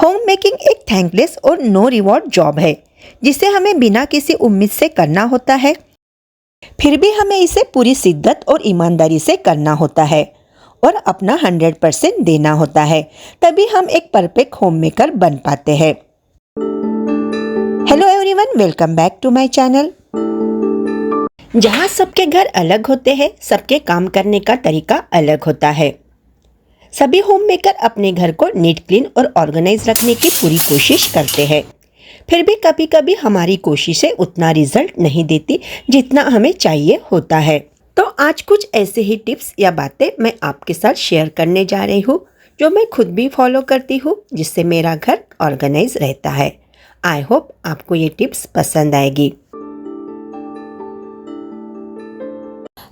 Home making एक thankless और no reward job है जिसे हमें बिना किसी उम्मीद से करना होता है। फिर भी हमें इसे पूरी शिद्दत और ईमानदारी से करना होता है और अपना 100% देना होता है, तभी हम एक परफेक्ट होम मेकर बन पाते हैं। Hello everyone, welcome back to my channel. जहाँ सबके घर अलग होते हैं, सबके काम करने का तरीका अलग होता है। सभी होम मेकर अपने घर को नीट, क्लीन और ऑर्गेनाइज रखने की पूरी कोशिश करते हैं। फिर भी कभी कभी हमारी कोशिशें उतना रिजल्ट नहीं देती जितना हमें चाहिए होता है। तो आज कुछ ऐसे ही टिप्स या बातें मैं आपके साथ शेयर करने जा रही हूँ जो मैं खुद भी फॉलो करती हूँ, जिससे मेरा घर ऑर्गेनाइज रहता है। आई होप आपको ये टिप्स पसंद आएगी।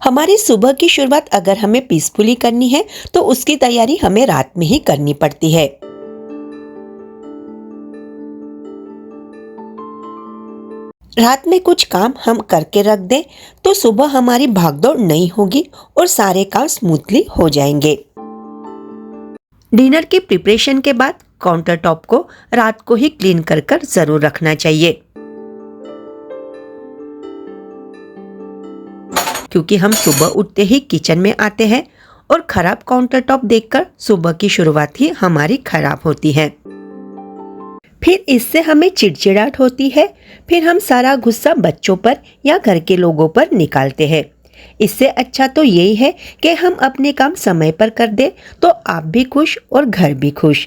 हमारी सुबह की शुरुआत अगर हमें पीसफुली करनी है तो उसकी तैयारी हमें रात में ही करनी पड़ती है। रात में कुछ काम हम करके रख दें तो सुबह हमारी भागदौड़ नहीं होगी और सारे काम स्मूथली हो जाएंगे। डिनर की प्रिपरेशन के बाद काउंटर टॉप को रात को ही क्लीन कर जरूर रखना चाहिए, क्योंकि हम सुबह उठते ही किचन में आते हैं और खराब काउंटर टॉप देखकर सुबह की शुरुआत ही हमारी खराब होती है। फिर इससे हमें चिड़चिड़ाहट होती है, फिर हम सारा गुस्सा बच्चों पर या घर के लोगों पर निकालते हैं। इससे अच्छा तो यही है कि हम अपने काम समय पर कर दें, तो आप भी खुश और घर भी खुश।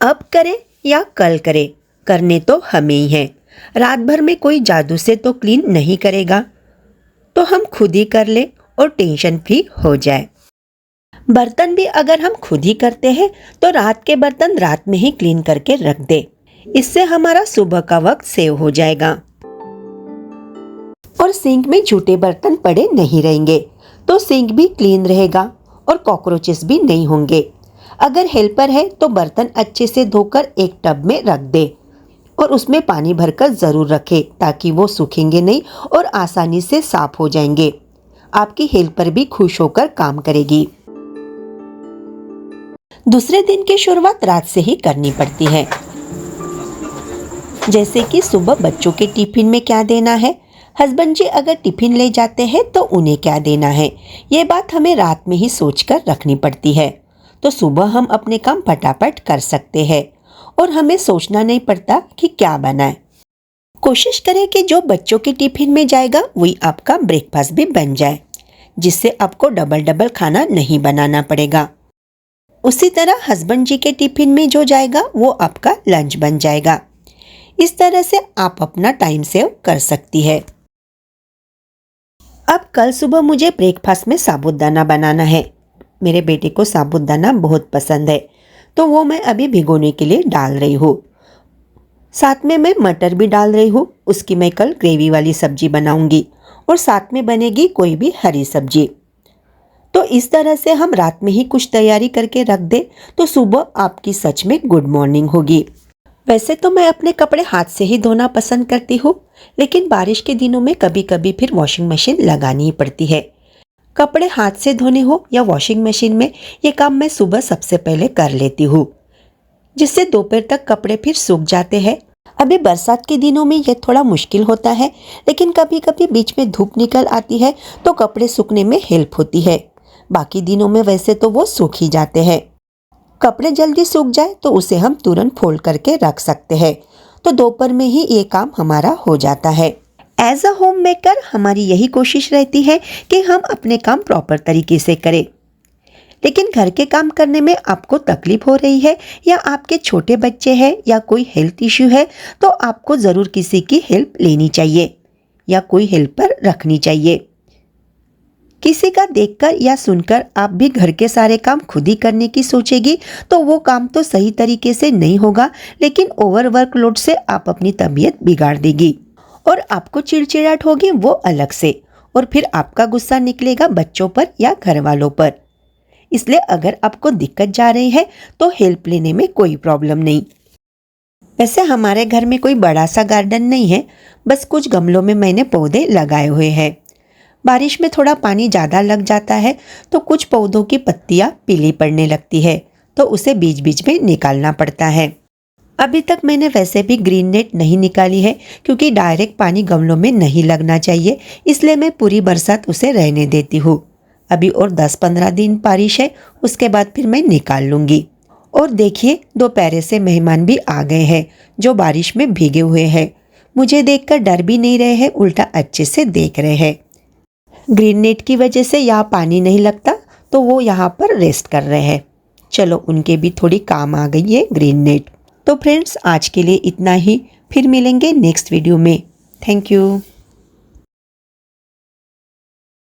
अब करें या कल करें, करने तो हमें ही है। रात भर में कोई जादू से तो क्लीन नहीं करेगा, तो हम खुद ही कर ले और टेंशन फ्री हो जाए। बर्तन भी अगर हम खुद ही करते हैं तो रात के बर्तन रात में ही क्लीन करके रख दे। इससे हमारा सुबह का वक्त सेव हो जाएगा और सिंक में झूठे बर्तन पड़े नहीं रहेंगे, तो सिंक भी क्लीन रहेगा और कॉकरोचेस भी नहीं होंगे। अगर हेल्पर है तो बर्तन अच्छे से धोकर एक टब में रख दे और उसमें पानी भरकर जरूर रखे, ताकि वो सूखेंगे नहीं और आसानी से साफ हो जाएंगे। आपकी हेल्पर भी खुश होकर काम करेगी। दूसरे दिन की शुरुआत रात से ही करनी पड़ती है, जैसे कि सुबह बच्चों के टिफिन में क्या देना है। हस्बैंड जी अगर टिफिन ले जाते हैं तो उन्हें क्या देना है, ये बात हमें रात में ही सोचकर रखनी पड़ती है, तो सुबह हम अपने काम फटाफट कर सकते हैं और हमें सोचना नहीं पड़ता कि क्या बनाए। कोशिश करें कि जो बच्चों के टिफिन में जाएगा वही आपका ब्रेकफास्ट भी बन जाए, जिससे आपको डबल डबल खाना नहीं बनाना पड़ेगा। उसी तरह हस्बैंड जी के टिफिन में जो जाएगा वो आपका लंच बन जाएगा। इस तरह से आप अपना टाइम सेव कर सकती है। अब कल सुबह मुझे ब्रेकफास्ट में साबूदाना बनाना है। मेरे बेटे को साबूदाना बहुत पसंद है, तो वो मैं अभी भिगोने के लिए डाल रही हूँ। साथ में मैं मटर भी डाल रही हूँ। उसकी मैं कल ग्रेवी वाली सब्जी बनाऊंगी और साथ में बनेगी कोई भी हरी सब्जी। तो इस तरह से हम रात में ही कुछ तैयारी करके रख दे तो सुबह आपकी सच में गुड मॉर्निंग होगी। वैसे तो मैं अपने कपड़े हाथ से ही धोना पसंद करती हूँ, लेकिन बारिश के दिनों में कभी कभी फिर वॉशिंग मशीन लगानी ही पड़ती है। कपड़े हाथ से धोने हो या वॉशिंग मशीन में, ये काम मैं सुबह सबसे पहले कर लेती हूँ, जिससे दोपहर तक कपड़े फिर सूख जाते हैं। अभी बरसात के दिनों में ये थोड़ा मुश्किल होता है, लेकिन कभी कभी बीच में धूप निकल आती है तो कपड़े सूखने में हेल्प होती है। बाकी दिनों में वैसे तो वो सूख ही जाते हैं। कपड़े जल्दी सूख जाए तो उसे हम तुरंत फोल्ड करके रख सकते हैं, तो दोपहर में ही ये काम हमारा हो जाता है। एज अ होम मेकर हमारी यही कोशिश रहती है कि हम अपने काम प्रॉपर तरीके से करें। लेकिन घर के काम करने में आपको तकलीफ हो रही है या आपके छोटे बच्चे हैं या कोई हेल्थ इश्यू है, तो आपको ज़रूर किसी की हेल्प लेनी चाहिए या कोई हेल्पर रखनी चाहिए। किसी का देखकर या सुनकर आप भी घर के सारे काम खुद ही करने की सोचेगी तो वो काम तो सही तरीके से नहीं होगा, लेकिन ओवर वर्कलोड से आप अपनी तबीयत बिगाड़ देगी और आपको चिड़चिड़ाहट होगी वो अलग से, और फिर आपका गुस्सा निकलेगा बच्चों पर या घर वालों पर। इसलिए अगर आपको दिक्कत जा रही है तो हेल्प लेने में कोई प्रॉब्लम नहीं। वैसे हमारे घर में कोई बड़ा सा गार्डन नहीं है, बस कुछ गमलों में मैंने पौधे लगाए हुए हैं। बारिश में थोड़ा पानी ज़्यादा लग जाता है तो कुछ पौधों की पत्तियाँ पीली पड़ने लगती है, तो उसे बीच बीच में निकालना पड़ता है। अभी तक मैंने वैसे भी ग्रीन नेट नहीं निकाली है क्योंकि डायरेक्ट पानी गमलों में नहीं लगना चाहिए, इसलिए मैं पूरी बरसात उसे रहने देती हूँ। अभी और 10-15 दिन बारिश है, उसके बाद फिर मैं निकाल लूँगी। और देखिए, दोपहर से मेहमान भी आ गए हैं जो बारिश में भीगे हुए हैं। मुझे देखकर डर भी नहीं रहे हैं, उल्टा अच्छे से देख रहे हैं। ग्रीन नेट की वजह से यहाँ पानी नहीं लगता, तो वो यहाँ पर रेस्ट कर रहे हैं। चलो, उनके भी थोड़ी काम आ गई है ग्रीन नेट। तो फ्रेंड्स, आज के लिए इतना ही, फिर मिलेंगे नेक्स्ट वीडियो में। Thank you.